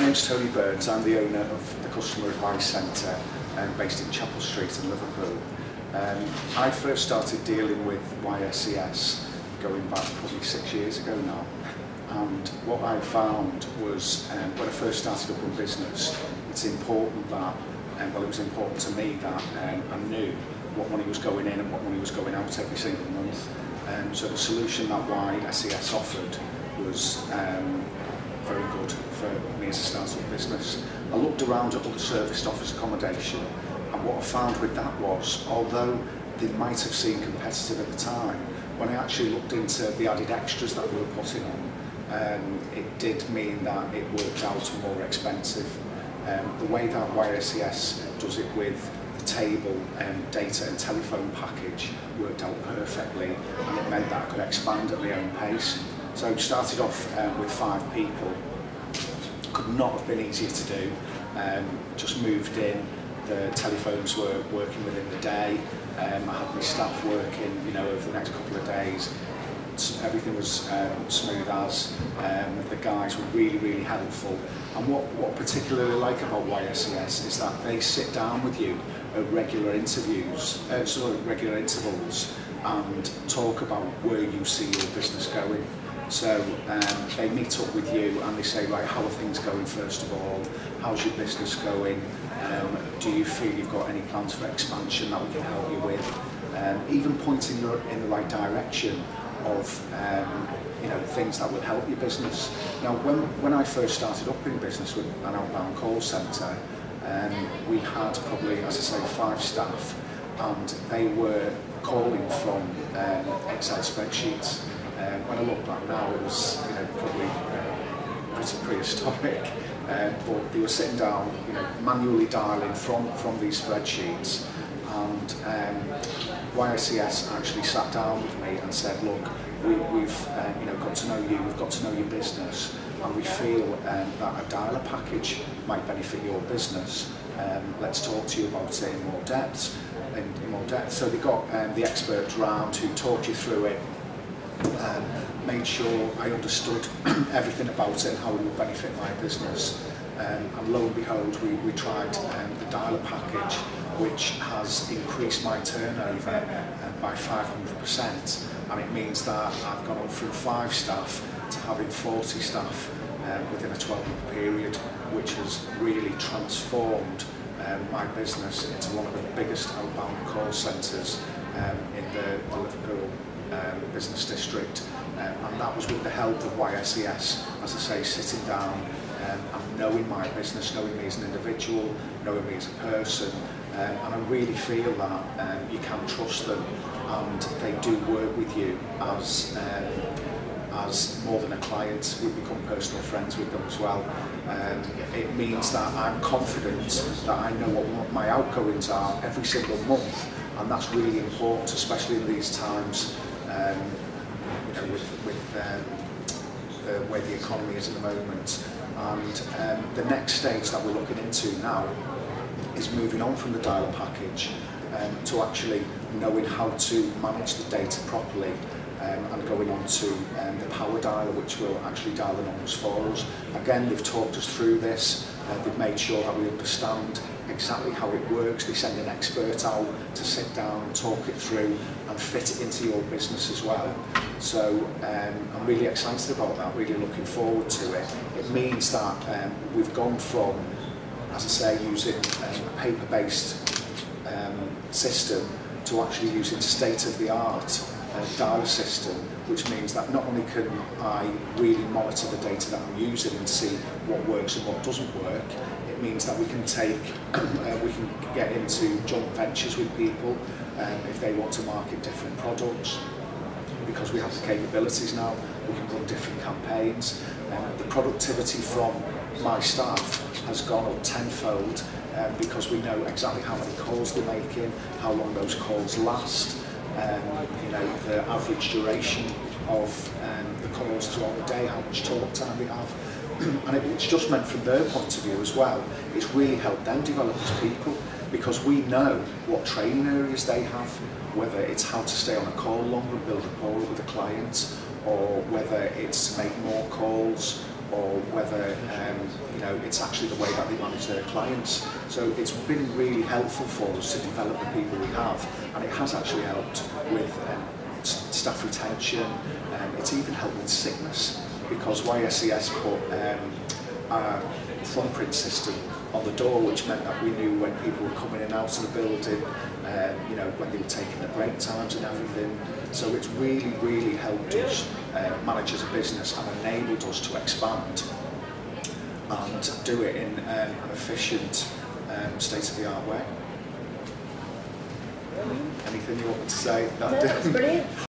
name's Tony Burns. I'm the owner of the Customer Advice Centre based in Chapel Street in Liverpool. I first started dealing with YSCS going back probably 6 years ago now, and what I found was when I first started up in business, it's important that, well, it was important to me that I knew what money was going in and what money was going out every single month. So the solution that YSCS offered was very good for me as a start-up business. I looked around at other serviced office accommodation, and what I found with that was, although they might have seemed competitive at the time, when I actually looked into the added extras that we were putting on, it did mean that it worked out more expensive. The way that YSCS does it with the table, data and telephone package worked out perfectly, and it meant that I could expand at my own pace. So I started off with 5 people. Could not have been easier to do. Just moved in, the telephones were working within the day. I had my staff working, over the next couple of days. Everything was smooth as. The guys were really, really helpful. And what I particularly like about YSCS is that they sit down with you at regular interviews, regular intervals, and talk about where you see your business going. So they meet up with you and they say, right, how are things going first of all? How's your business going? Do you feel you've got any plans for expansion that we can help you with? Even pointing you in the right direction of things that would help your business. Now, when I first started up in business with an outbound call centre, we had probably, as I say, 5 staff, and they were calling from Excel spreadsheets. When I look back now, it was probably pretty prehistoric, but they were sitting down, manually dialing from these spreadsheets, and YSCS actually sat down with me and said, look, we've got to know you, we've got to know your business, and we feel that a dialer package might benefit your business. Let's talk to you about it in more depth. So they got the experts round who talked you through it. Made sure I understood everything about it and how it would benefit my business, and lo and behold we tried the dialer package, which has increased my turnover by 500%, and it means that I've gone up from 5 staff to having 40 staff within a 12-month period, which has really transformed my business into one of the biggest outbound call centres in the Liverpool business district, and that was with the help of YSCS, as I say, sitting down and knowing my business, knowing me as an individual, knowing me as a person, and I really feel that you can trust them, and they do work with you as more than a client. We become personal friends with them as well. It means that I'm confident that I know what my outgoings are every single month, and that's really important, especially in these times, with the way the economy is at the moment. And the next stage that we're looking into now is moving on from the dialer package to actually knowing how to manage the data properly, and going on to the power dialer, which will actually dial the numbers for us. Again, they've talked us through this, they've made sure that we understand exactly how it works. They send an expert out to sit down, talk it through and fit it into your business as well. So I'm really excited about that, really looking forward to it. It means that we've gone from, as I say, using a paper-based system to actually using state-of-the-art dialer system, which means that not only can I really monitor the data that I'm using and see what works and what doesn't work, it means that we can get into joint ventures with people if they want to market different products. Because we have the capabilities now, we can run different campaigns. The productivity from my staff has gone up tenfold because we know exactly how many calls they're making, how long those calls last, the average duration of the calls throughout the day, how much talk time we have. And it's just meant from their point of view as well, it's really helped them develop as people, because we know what training areas they have, whether it's how to stay on a call longer and build rapport with a client, or whether it's to make more calls, or whether you know, it's actually the way that they manage their clients. So it's been really helpful for us to develop the people we have, and it has actually helped with staff retention. It's even helped with sickness, because YSCS put a thumbprint system on the door, which meant that we knew when people were coming in and out of the building, you know, when they were taking their break times and everything. So it's really, really helped us manage as a business and enabled us to expand and do it in an efficient, state-of-the-art way. Anything you want me to say? No, that's brilliant.